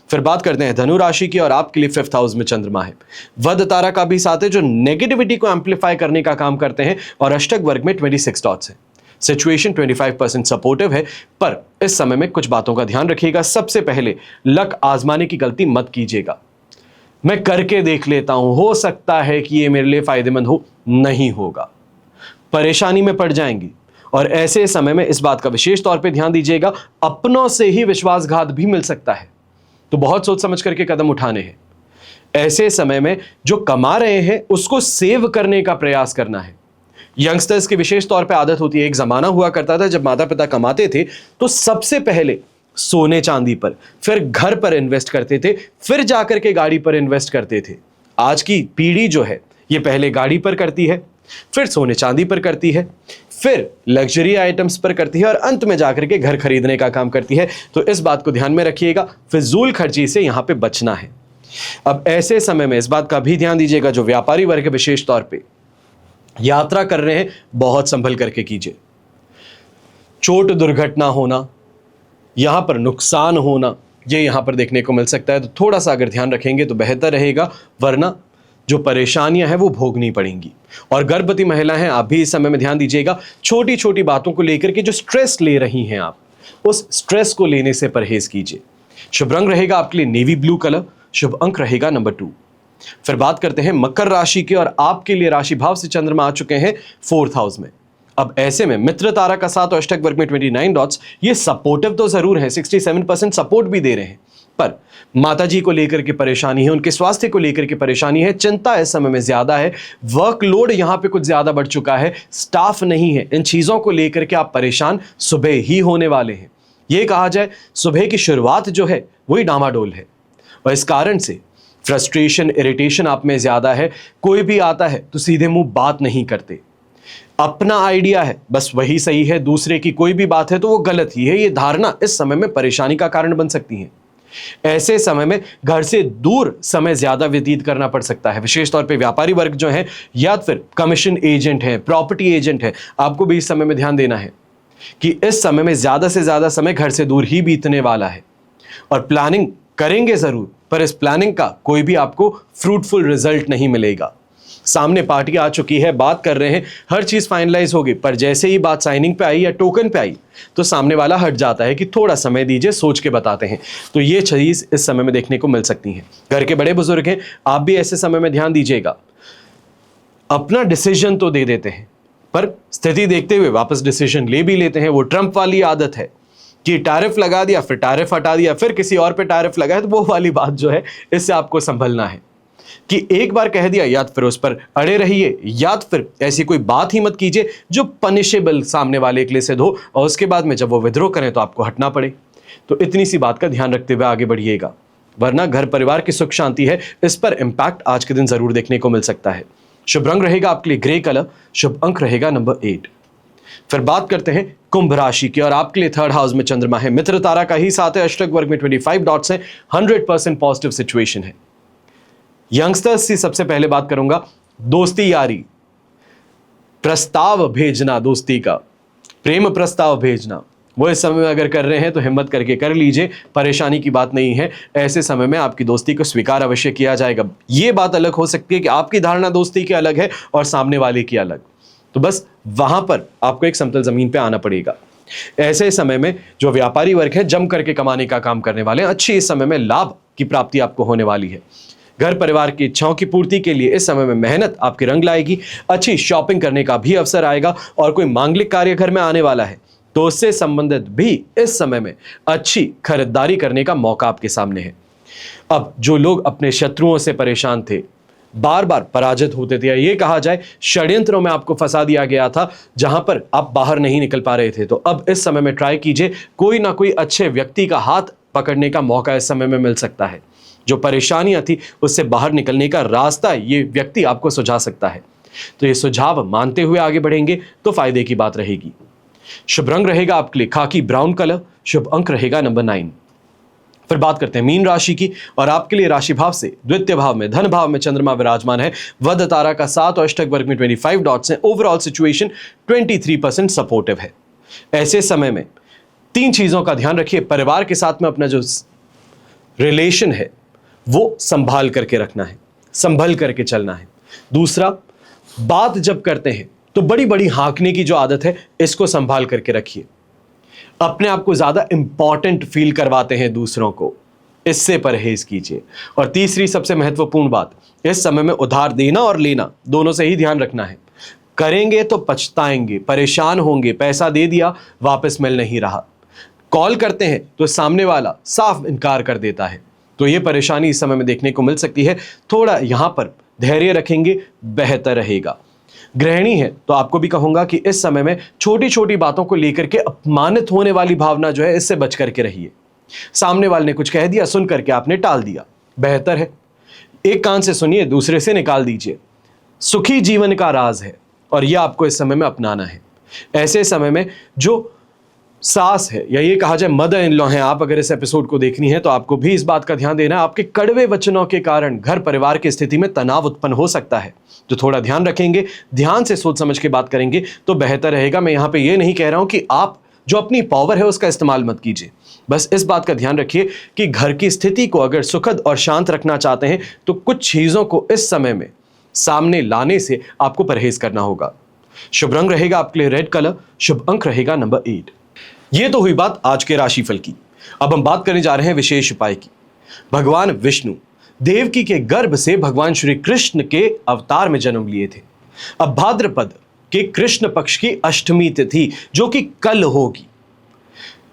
[SPEAKER 1] फिर बात करते हैं धनु राशि की, और आपके लिए 5th हाउस में चंद्रमा है, वध तारा का भी साथ है, जो नेगेटिविटी को एम्पलीफाई करने का काम करते हैं, और अष्टक वर्ग में 26 डॉट्स है। सिचुएशन 25% सपोर्टिव है, पर इस समय में कुछ बातों का ध्यान रखिएगा। सबसे पहले लक आजमाने की गलती मत कीजिएगा। मैं करके देख लेता हूं, हो सकता है कि ये मेरे लिए फायदेमंद हो, नहीं होगा, परेशानी में पड़ जाएंगी। और ऐसे समय में इस बात का विशेष तौर पे ध्यान दीजिएगा, अपनों से ही विश्वासघात भी मिल सकता है, तो बहुत सोच समझ करके कदम उठाने हैं। ऐसे समय में जो कमा रहे हैं उसको सेव करने का प्रयास करना है। यंगस्टर्स की विशेष तौर पे आदत होती है, एक जमाना हुआ करता था जब माता पिता कमाते थे तो सबसे पहले सोने चांदी पर, फिर घर पर इन्वेस्ट करते थे, फिर जाकर के गाड़ी पर इन्वेस्ट करते थे। आज की पीढ़ी जो है ये पहले गाड़ी पर करती है, फिर सोने चांदी पर करती है, फिर लग्जरी आइटम्स पर करती है और अंत में जाकर के घर खरीदने का काम करती है। तो इस बात को ध्यान में रखिएगा, फिजूल खर्ची से यहां पे बचना है। अब ऐसे समय में इस बात का भी ध्यान दीजिएगा, जो व्यापारी वर्ग है विशेष तौर पे यात्रा कर रहे हैं बहुत संभल करके कीजिए। चोट दुर्घटना होना, यहां पर नुकसान होना, ये यहां पर देखने को मिल सकता है, तो थोड़ा सा अगर ध्यान रखेंगे तो बेहतर रहेगा, वरना जो परेशानियां हैं वो भोगनी पड़ेंगी। और गर्भवती महिलाएं हैं, आप भी इस समय में ध्यान दीजिएगा, छोटी छोटी बातों को लेकर के जो स्ट्रेस ले रही हैं आप, उस स्ट्रेस को लेने से परहेज कीजिए। शुभ रंग रहेगा आपके लिए नेवी ब्लू कलर, शुभ अंक रहेगा नंबर 2। फिर बात करते हैं मकर राशि की, और आपके लिए राशि भाव से चंद्रमा आ चुके हैं 4th हाउस में। अब ऐसे में मित्र तारा का साथ और अष्टक वर्ग में 29 डॉट्स, ये सपोर्टिव तो जरूर है, 67% सपोर्ट भी दे रहे हैं, पर माताजी को लेकर के परेशानी है, उनके स्वास्थ्य को लेकर के परेशानी है, चिंता इस समय में ज्यादा है, वर्कलोड यहां पे कुछ ज्यादा बढ़ चुका है, स्टाफ नहीं है, इन चीजों को लेकर के आप परेशान सुबह ही होने वाले हैं। यह कहा जाए सुबह की शुरुआत जो है वही डामाडोल है, और इस कारण से फ्रस्ट्रेशन इरिटेशन आप में ज्यादा है। कोई भी आता है तो सीधे मुंह बात नहीं करते, अपना आइडिया है बस वही सही है, दूसरे की कोई भी बात है तो वो गलत ही है, ये धारणा इस समय में परेशानी का कारण बन सकती है। ऐसे समय में घर से दूर समय ज्यादा व्यतीत करना पड़ सकता है, विशेष तौर पे व्यापारी वर्ग जो है या फिर कमीशन एजेंट है, प्रॉपर्टी एजेंट है, आपको भी इस समय में ध्यान देना है कि इस समय में ज्यादा से ज्यादा समय घर से दूर ही बीतने वाला है। और प्लानिंग करेंगे जरूर, पर इस प्लानिंग का कोई भी आपको फ्रूटफुल रिजल्ट नहीं मिलेगा। सामने पार्टी आ चुकी है, बात कर रहे हैं, हर चीज फाइनलाइज होगी, पर जैसे ही बात साइनिंग पे आई या टोकन पे आई तो सामने वाला हट जाता है कि थोड़ा समय दीजिए, सोच के बताते हैं। तो ये चीज इस समय में देखने को मिल सकती है। घर के बड़े बुजुर्ग हैं, आप भी ऐसे समय में ध्यान दीजिएगा, अपना डिसीजन तो दे देते हैं पर स्थिति देखते हुए वापस डिसीजन ले भी लेते हैं। वो ट्रंप वाली आदत है कि टैरिफ लगा दिया, फिर टैरिफ हटा दिया, फिर किसी और पे टैरिफ लगा है, तो वो वाली बात जो है इससे आपको संभलना है कि एक बार कह दिया या फिर उस पर अड़े रहिए, या फिर ऐसी कोई बात ही मत कीजिए जो पनिशेबल सामने वाले के लिए सिद्ध हो, और उसके बाद में जब वो विद्रोह करें तो आपको हटना पड़े। तो इतनी सी बात का ध्यान रखते हुए आगे बढ़िएगा, वरना घर परिवार की सुख शांति है, इस पर इंपैक्ट आज के दिन जरूर देखने को मिल सकता है। शुभ रंग रहेगा आपके लिए ग्रे कलर, शुभ अंक रहेगा नंबर 8। फिर बात करते हैं कुंभ राशि की, और आपके लिए 3rd हाउस में चंद्रमा है, मित्र तारा का ही साथ है, अष्टक वर्ग में 25 डॉट्स हैं, 100% पॉजिटिव सिचुएशन है। यंगस्टर्स की सबसे पहले बात करूंगा, दोस्ती यारी, प्रस्ताव भेजना, दोस्ती का प्रेम प्रस्ताव भेजना, वो इस समय में अगर कर रहे हैं तो हिम्मत करके कर लीजिए, परेशानी की बात नहीं है। ऐसे समय में आपकी दोस्ती को स्वीकार अवश्य किया जाएगा। ये बात अलग हो सकती है कि आपकी धारणा दोस्ती की अलग है और सामने वाले की अलग, तो बस वहां पर आपको एक समतल जमीन पे आना पड़ेगा। ऐसे समय में जो व्यापारी वर्ग है, जम करके कमाने का काम करने वाले हैं, अच्छी इस समय में लाभ की प्राप्ति आपको होने वाली है। घर परिवार की इच्छाओं की पूर्ति के लिए इस समय में मेहनत आपके रंग लाएगी, अच्छी शॉपिंग करने का भी अवसर आएगा, और कोई मांगलिक कार्य घर में आने वाला है तो उससे संबंधित भी इस समय में अच्छी खरीदारी करने का मौका आपके सामने है। अब जो लोग अपने शत्रुओं से परेशान थे, बार बार पराजित होते थे, या ये कहा जाए षड्यंत्रों में आपको फंसा दिया गया था जहां पर आप बाहर नहीं निकल पा रहे थे, तो अब इस समय में ट्राई कीजिए, कोई ना कोई अच्छे व्यक्ति का हाथ पकड़ने का मौका इस समय में मिल सकता है। जो परेशानियां थी उससे बाहर निकलने का रास्ता ये व्यक्ति आपको सुझा सकता है, तो ये सुझाव मानते हुए आगे बढ़ेंगे तो फायदे की बात रहेगी। शुभ रंग रहेगा आपके लिए खाकी ब्राउन कलर, शुभ अंक रहेगा नंबर 9। फिर बात करते हैं मीन राशि की, और आपके लिए राशि भाव से द्वितीय भाव में धन भाव में चंद्रमा विराजमान है, वध तारा का 7 और अष्टक वर्ग में 25 डॉट्स हैं। ओवरऑल सिचुएशन 23% सपोर्टिव है। ऐसे समय में 3 चीजों का ध्यान रखिए, परिवार के साथ में अपना जो रिलेशन है वो संभाल करके रखना है, संभल करके चलना है। दूसरा, बात जब करते हैं तो बड़ी बड़ी हाँकने की जो आदत है इसको संभाल करके रखिए, अपने आप को ज्यादा इंपॉर्टेंट फील करवाते हैं दूसरों को, इससे परहेज कीजिए। और तीसरी सबसे महत्वपूर्ण बात, इस समय में उधार देना और लेना दोनों से ही ध्यान रखना है। करेंगे तो पछताएंगे, परेशान होंगे, पैसा दे दिया वापस मिल नहीं रहा, कॉल करते हैं तो सामने वाला साफ इनकार कर देता है। तो ये परेशानी इस समय में देखने को मिल सकती है। थोड़ा यहां पर धैर्य रखेंगे बेहतर रहेगा। गृहिणी है तो आपको भी कहूंगा कि इस समय में छोटी छोटी बातों को लेकर के अपमानित होने वाली भावना जो है इससे बच करके रहिए। सामने वाले ने कुछ कह दिया, सुन करके आपने टाल दिया, बेहतर है एक कान से सुनिए, दूसरे से निकाल दीजिए। सुखी जीवन का राज है और यह आपको इस समय में अपनाना है। ऐसे समय में जो सास है या ये कहा जाए मदर इन लॉ है, आप अगर इस एपिसोड को देखनी है तो आपको भी इस बात का ध्यान देना है, आपके कड़वे वचनों के कारण घर परिवार की स्थिति में तनाव उत्पन्न हो सकता है। तो थोड़ा ध्यान रखेंगे, ध्यान से सोच समझ के बात करेंगे तो बेहतर रहेगा। मैं यहां पे ये नहीं कह रहा हूं कि आप जो अपनी पावर है उसका इस्तेमाल मत कीजिए, बस इस बात का ध्यान रखिए कि घर की स्थिति को अगर सुखद और शांत रखना चाहते हैं तो कुछ चीजों को इस समय में सामने लाने से आपको परहेज करना होगा। शुभ रंग रहेगा आपके लिए रेड कलर, शुभ अंक रहेगा नंबर 8। ये तो हुई बात आज के राशिफल की। अब हम बात करने जा रहे हैं विशेष उपाय की। भगवान विष्णु देवकी के गर्भ से भगवान श्री कृष्ण के अवतार में जन्म लिए थे। अब भाद्रपद के कृष्ण पक्ष की अष्टमी तिथि जो कि कल होगी,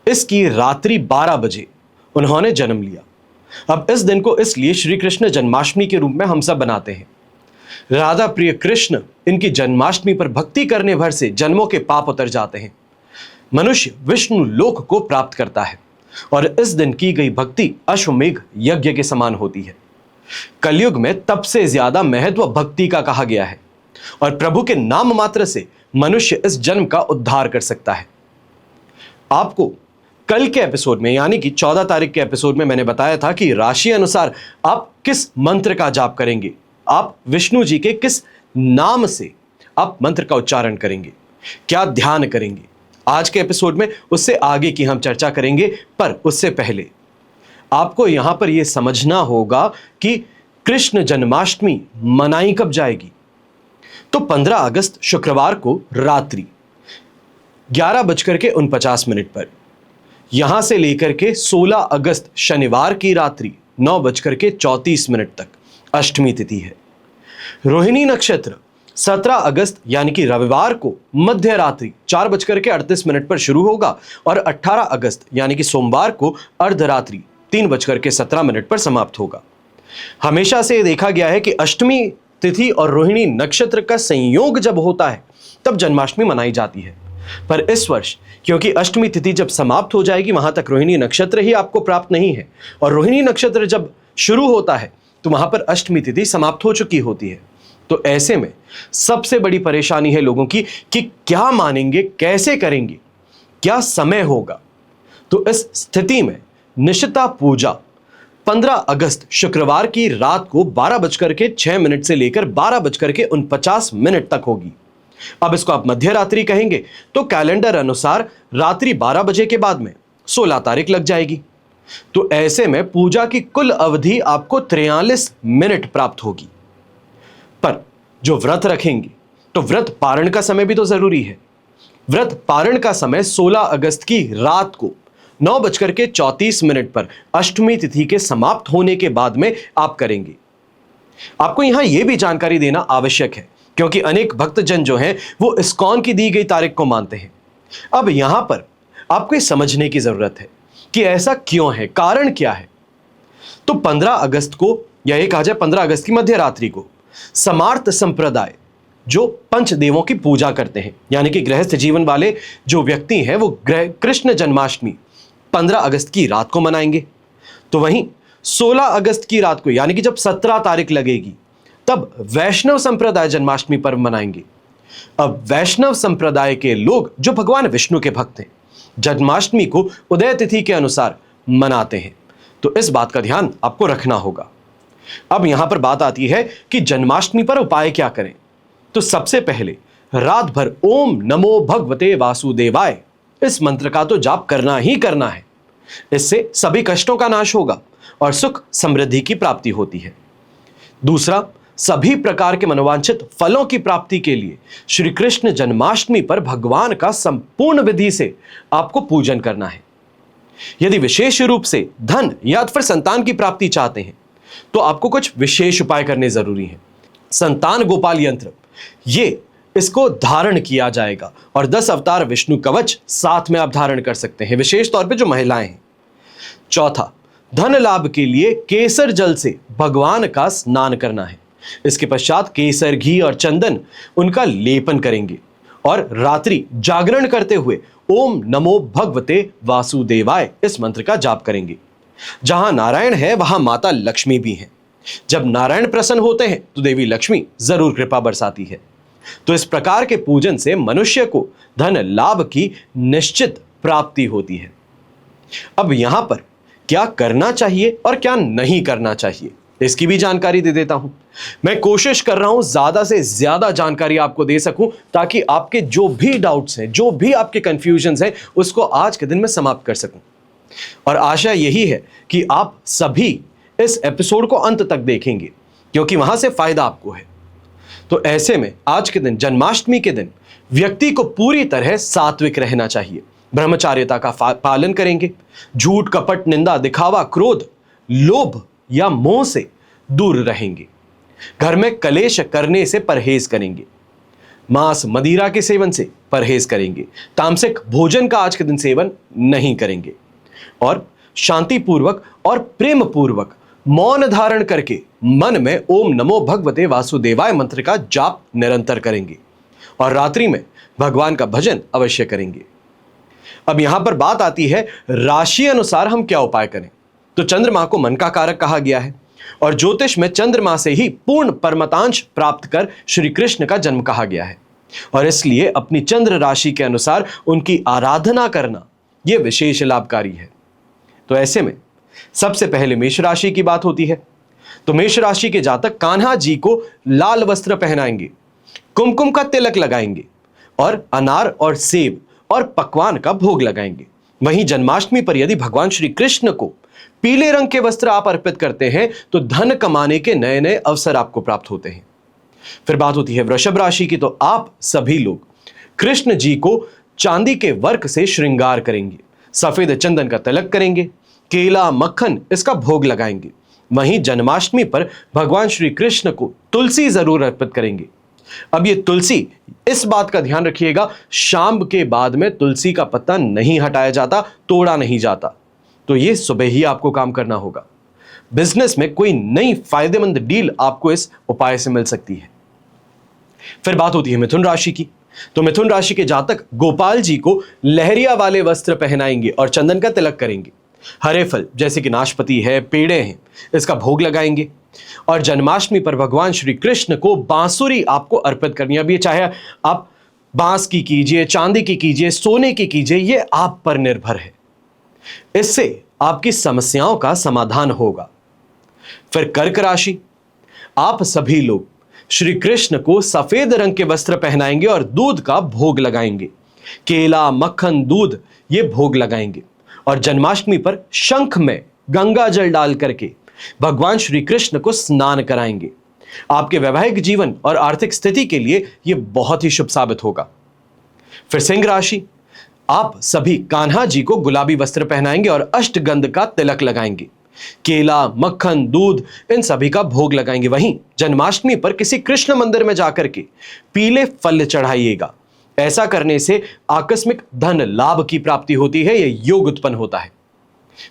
[SPEAKER 1] इसकी रात्रि 12 बजे उन्होंने जन्म लिया। अब इस दिन को इसलिए श्री कृष्ण जन्माष्टमी के रूप में हम सब बनाते हैं। राधा प्रिय कृष्ण इनकी जन्माष्टमी पर भक्ति करने भर से जन्मों के पाप उतर जाते हैं। मनुष्य विष्णु लोक को प्राप्त करता है और इस दिन की गई भक्ति अश्वमेघ यज्ञ के समान होती है। कलयुग में तब से ज्यादा महत्व भक्ति का कहा गया है और प्रभु के नाम मात्र से मनुष्य इस जन्म का उद्धार कर सकता है। आपको कल के एपिसोड में यानी कि 14 तारीख के एपिसोड में मैंने बताया था कि राशि अनुसार आप किस मंत्र का जाप करेंगे, आप विष्णु जी के किस नाम से आप मंत्र का उच्चारण करेंगे, क्या ध्यान करेंगे। आज के एपिसोड में उससे आगे की हम चर्चा करेंगे, पर उससे पहले आपको यहां पर यह समझना होगा कि कृष्ण जन्माष्टमी मनाई कब जाएगी। तो 15 अगस्त शुक्रवार को रात्रि 11:49 पर, यहां से लेकर के 16 अगस्त शनिवार की रात्रि 9:34 तक अष्टमी तिथि है। रोहिणी नक्षत्र 17 अगस्त यानी कि रविवार को मध्य रात्रि 4:38 पर शुरू होगा और 18 अगस्त यानी कि सोमवार को अर्धरात्रि 3:17 पर समाप्त होगा। हमेशा से देखा गया है कि अष्टमी तिथि और रोहिणी नक्षत्र का संयोग जब होता है तब जन्माष्टमी मनाई जाती है। पर इस वर्ष क्योंकि अष्टमी तिथि जब समाप्त हो जाएगी वहां तक रोहिणी नक्षत्र ही आपको प्राप्त नहीं है और रोहिणी नक्षत्र जब शुरू होता है तो वहां पर अष्टमी तिथि समाप्त हो चुकी होती है। तो ऐसे में सबसे बड़ी परेशानी है लोगों की कि क्या मानेंगे, कैसे करेंगे, क्या समय होगा। तो इस स्थिति में निशिता पूजा 15 अगस्त शुक्रवार की रात को 12:06 से लेकर 12:49 तक होगी। अब इसको आप मध्य रात्रि कहेंगे तो कैलेंडर अनुसार रात्रि 12 बजे के बाद में 16 तारीख लग जाएगी। तो ऐसे में पूजा की कुल अवधि आपको 43 मिनट प्राप्त होगी। पर जो व्रत रखेंगे तो व्रत पारण का समय भी तो जरूरी है। व्रत पारण का समय 16 अगस्त की रात को 9:34 पर अष्टमी तिथि के समाप्त होने के बाद में आप करेंगे। आपको यहां यह भी जानकारी देना आवश्यक है क्योंकि अनेक भक्तजन जो हैं वो इस्कॉन की दी गई तारीख को मानते हैं। अब यहां पर आपको समझने की जरूरत है कि ऐसा क्यों है, कारण क्या है। तो 15 अगस्त को या ये कहा जाए 15 अगस्त की मध्य रात्रि को समार्त संप्रदाय जो पंचदेवों की पूजा करते हैं यानी कि गृहस्थ जीवन वाले जो व्यक्ति हैं वो कृष्ण जन्माष्टमी 15 अगस्त की रात को मनाएंगे। तो वहीं 16 अगस्त की रात को यानी कि जब 17 तारीख लगेगी तब वैष्णव संप्रदाय जन्माष्टमी पर्व मनाएंगे। अब वैष्णव संप्रदाय के लोग जो भगवान विष्णु के भक्त हैं जन्माष्टमी को उदय तिथि के अनुसार मनाते हैं। तो इस बात का ध्यान आपको रखना होगा। अब यहां पर बात आती है कि जन्माष्टमी पर उपाय क्या करें। तो सबसे पहले रात भर ओम नमो भगवते वासुदेवाय इस मंत्र का तो जाप करना ही करना है। इससे सभी कष्टों का नाश होगा और सुख समृद्धि की प्राप्ति होती है। दूसरा, सभी प्रकार के मनोवांछित फलों की प्राप्ति के लिए श्री कृष्ण जन्माष्टमी पर भगवान का संपूर्ण विधि से आपको पूजन करना है। यदि विशेष रूप से धन या फिर संतान की प्राप्ति चाहते हैं तो आपको कुछ विशेष उपाय करने जरूरी हैं। संतान गोपाल यंत्र ये इसको धारण किया जाएगा और 10 अवतार विष्णु कवच साथ में आप धारण कर सकते हैं, विशेष तौर पे जो महिलाएं हैं। चौथा, धन लाभ के लिए केसर जल से भगवान का स्नान करना है। इसके पश्चात केसर, घी और चंदन उनका लेपन करेंगे और रात्रि जागरण करते हुए ओम नमो भगवते वासुदेवाय इस मंत्र का जाप करेंगे। जहां नारायण है वहां माता लक्ष्मी भी है। जब नारायण प्रसन्न होते हैं तो देवी लक्ष्मी जरूर कृपा बरसाती है। तो इस प्रकार के पूजन से मनुष्य को धन लाभ की निश्चित प्राप्ति होती है। अब यहां पर क्या करना चाहिए और क्या नहीं करना चाहिए, इसकी भी जानकारी दे देता हूं। मैं कोशिश कर रहा हूं ज्यादा से ज्यादा जानकारी आपको दे सकूं, ताकि आपके जो भी डाउट्स हैं, जो भी आपके कंफ्यूजन्स हैं, उसको आज के दिन में समाप्त कर सकूं। और आशा यही है कि आप सभी इस एपिसोड को अंत तक देखेंगे, क्योंकि वहां से फायदा आपको है। तो ऐसे में आज के दिन, जन्माष्टमी के दिन, व्यक्ति को पूरी तरह सात्विक रहना चाहिए। ब्रह्मचार्यता का पालन करेंगे। झूठ, कपट, निंदा, दिखावा, क्रोध, लोभ या मोह से दूर रहेंगे। घर में कलेश करने से परहेज करेंगे। मांस, मदिरा के सेवन से परहेज करेंगे। तामसिक भोजन का आज के दिन सेवन नहीं करेंगे और शांतिपूर्वक और प्रेम पूर्वक मौन धारण करके मन में ओम नमो भगवते वासुदेवाय मंत्र का जाप निरंतर करेंगे और रात्रि में भगवान का भजन अवश्य करेंगे। अब यहां पर बात आती है राशि अनुसार हम क्या उपाय करें। तो चंद्रमा को मन का कारक कहा गया है और ज्योतिष में चंद्रमा से ही पूर्ण परमतांश प्राप्त कर श्री कृष्ण का जन्म कहा गया है और इसलिए अपनी चंद्र राशि के अनुसार उनकी आराधना करना यह विशेष लाभकारी है। तो ऐसे में सबसे पहले मेष राशि की बात होती है। तो मेष राशि के जातक कान्हा जी को लाल वस्त्र पहनाएंगे, कुमकुम का तिलक लगाएंगे और अनार और सेब और पकवान का भोग लगाएंगे। वहीं जन्माष्टमी पर यदि भगवान श्री कृष्ण को पीले रंग के वस्त्र आप अर्पित करते हैं तो धन कमाने के नए नए अवसर आपको प्राप्त होते हैं। फिर बात होती है वृषभ राशि की। तो आप सभी लोग कृष्ण जी को चांदी के वर्क से श्रृंगार करेंगे, सफेद चंदन का तिलक करेंगे, केला, मक्खन इसका भोग लगाएंगे। वहीं जन्माष्टमी पर भगवान श्री कृष्ण को तुलसी जरूर अर्पित करेंगे। अब ये तुलसी, इस बात का ध्यान रखिएगा, शाम के बाद में तुलसी का पत्ता नहीं हटाया जाता, तोड़ा नहीं जाता। तो ये सुबह ही आपको काम करना होगा। बिजनेस में कोई नई फायदेमंद डील आपको इस उपाय से मिल सकती है। फिर बात होती है मिथुन राशि की। तो मिथुन राशि के जातक गोपाल जी को लहरिया वाले वस्त्र पहनाएंगे और चंदन का तिलक करेंगे। हरे फल जैसे कि नाशपाती है, पेड़े हैं, इसका भोग लगाएंगे और जन्माष्टमी पर भगवान श्री कृष्ण को बांसुरी आपको अर्पित करनी है। अब ये चाहे आप बांस की कीजिए, चांदी की कीजिए, सोने की कीजिए, ये आप पर निर्भर है। इससे आपकी समस्याओं का समाधान होगा। फिर कर्क राशि, आप सभी लोग श्री कृष्ण को सफेद रंग के वस्त्र पहनाएंगे और दूध का भोग लगाएंगे। केला, मक्खन, दूध ये भोग लगाएंगे और जन्माष्टमी पर शंख में गंगा जल डाल करके भगवान श्री कृष्ण को स्नान कराएंगे। आपके वैवाहिक जीवन और आर्थिक स्थिति के लिए यह बहुत ही शुभ साबित होगा। फिर सिंह राशि, आप सभी कान्हा जी को गुलाबी वस्त्र पहनाएंगे और अष्टगंध का तिलक लगाएंगे। केला, मक्खन, दूध इन सभी का भोग लगाएंगे। वहीं जन्माष्टमी पर किसी कृष्ण मंदिर में जाकर के पीले फल चढ़ाइएगा। ऐसा करने से आकस्मिक धन लाभ की प्राप्ति होती है, यह योग उत्पन्न होता है।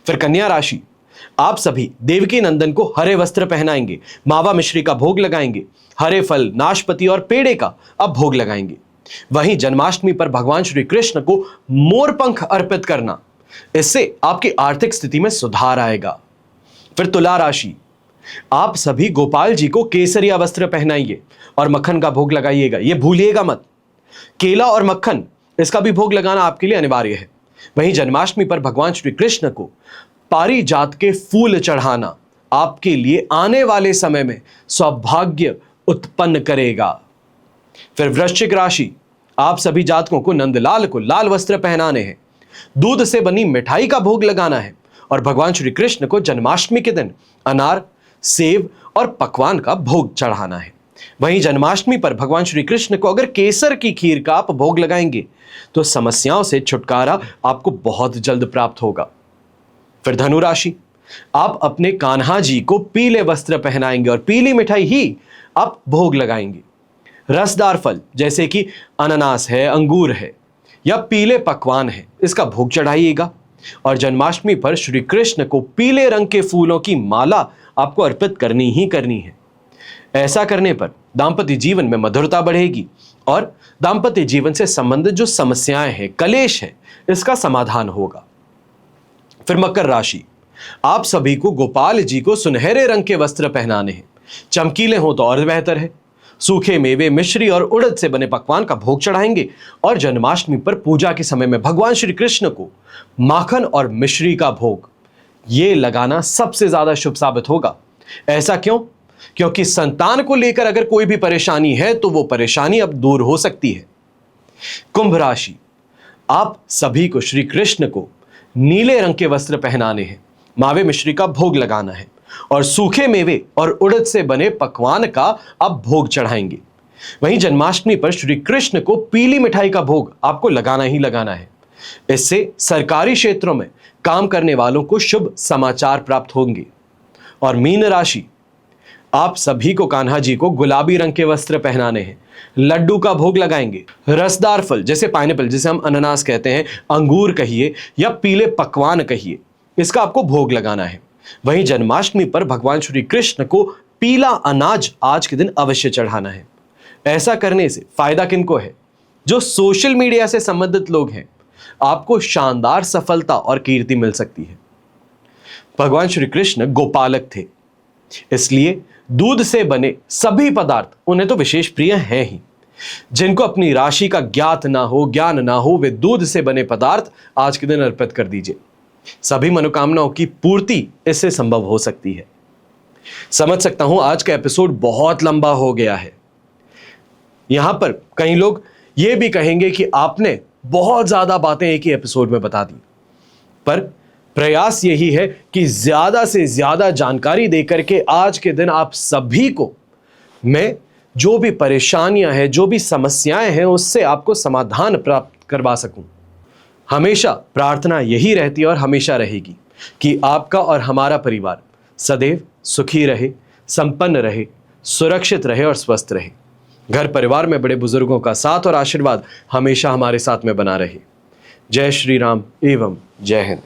[SPEAKER 1] फिर कन्या राशि, आप सभी देवकी नंदन को हरे वस्त्र पहनाएंगे, मावा मिश्री का भोग लगाएंगे, हरे फल, नाशपाती और पेड़े का अब भोग लगाएंगे। वहीं जन्माष्टमी पर भगवान श्री कृष्ण को मोर पंख अर्पित करना, इससे आपकी आर्थिक स्थिति में सुधार आएगा। फिर तुला राशि, आप सभी गोपाल जी को केसरिया वस्त्र पहनाइए और मक्खन का भोग लगाइएगा, यह भूलिएगा मत। केला और मक्खन इसका भी भोग लगाना आपके लिए अनिवार्य है। वहीं जन्माष्टमी पर भगवान श्री कृष्ण को पारिजात के फूल चढ़ाना आपके लिए आने वाले समय में सौभाग्य उत्पन्न करेगा। फिर वृश्चिक राशि, आप सभी जातकों को नंदलाल को लाल वस्त्र पहनाने हैं, दूध से बनी मिठाई का भोग लगाना है और भगवान श्री कृष्ण को जन्माष्टमी के दिन अनार, सेब और पकवान का भोग चढ़ाना है। वहीं जन्माष्टमी पर भगवान श्री कृष्ण को अगर केसर की खीर का आप भोग लगाएंगे तो समस्याओं से छुटकारा आपको बहुत जल्द प्राप्त होगा। फिर धनु राशि, आप अपने कान्हा जी को पीले वस्त्र पहनाएंगे और पीली मिठाई ही आप भोग लगाएंगे। रसदार फल जैसे कि अनानास है, अंगूर है या पीले पकवान है, इसका भोग चढ़ाइएगा। और जन्माष्टमी पर श्री कृष्ण को पीले रंग के फूलों की माला आपको अर्पित करनी ही करनी है। ऐसा करने पर दाम्पत्य जीवन में मधुरता बढ़ेगी और दाम्पत्य जीवन से संबंधित जो समस्याएं हैं, कलेश है, इसका समाधान होगा। फिर मकर राशि, आप सभी को गोपाल जी को सुनहरे रंग के वस्त्र पहनाने हैं। चमकीले हो तो और बेहतर है। सूखे मेवे, मिश्री और उड़द से बने पकवान का भोग चढ़ाएंगे और जन्माष्टमी पर पूजा के समय में भगवान श्री कृष्ण को माखन और मिश्री का भोग ये लगाना सबसे ज्यादा शुभ साबित होगा। ऐसा क्यों? क्योंकि संतान को लेकर अगर कोई भी परेशानी है तो वो परेशानी अब दूर हो सकती है। कुंभ राशि, आप सभी को श्री कृष्ण को नीले रंग के वस्त्र पहनाने हैं, मावे मिश्री का भोग लगाना है और सूखे मेवे और उड़द से बने पकवान का आप भोग चढ़ाएंगे। वहीं जन्माष्टमी पर श्री कृष्ण को पीली मिठाई का भोग आपको लगाना ही लगाना है। इससे सरकारी क्षेत्रों में काम करने वालों को शुभ समाचार प्राप्त होंगे। और मीन राशि, आप सभी को कान्हा जी को गुलाबी रंग के वस्त्र पहनाने हैं, लड्डू का भोग लगाएंगे। रसदार फल जैसे पाइनएप्पल, जिसे हम अनानास कहते हैं, अंगूर कहिए या पीले पकवान कहिए, इसका आपको भोग लगाना है। वहीं जन्माष्टमी पर भगवान श्री कृष्ण को पीला अनाज आज के दिन अवश्य चढ़ाना है। ऐसा करने से फायदा किनको है? जो सोशल मीडिया से संबंधित लोग हैं, आपको शानदार सफलता और कीर्ति मिल सकती है। भगवान श्री कृष्ण गोपालक थे, इसलिए दूध से बने सभी पदार्थ उन्हें तो विशेष प्रिय हैं ही। जिनको अपनी राशि का ज्ञात ना हो, ज्ञान ना हो, वे दूध से बने पदार्थ आज के दिन अर्पित कर दीजिए। सभी मनोकामनाओं की पूर्ति इससे संभव हो सकती है। समझ सकता हूं आज का एपिसोड बहुत लंबा हो गया है। यहां पर कई लोग यह भी कहेंगे कि आपने बहुत ज्यादा बातें एक ही एपिसोड में बता दी, पर प्रयास यही है कि ज्यादा से ज्यादा जानकारी देकर के आज के दिन आप सभी को मैं जो भी परेशानियां हैं, जो भी समस्याएं हैं, उससे आपको समाधान प्राप्त करवा सकूं। हमेशा प्रार्थना यही रहती है और हमेशा रहेगी कि आपका और हमारा परिवार सदैव सुखी रहे, संपन्न रहे, सुरक्षित रहे और स्वस्थ रहे। घर परिवार में बड़े बुजुर्गों का साथ और आशीर्वाद हमेशा हमारे साथ में बना रहे। जय श्री राम एवं जय हिंद।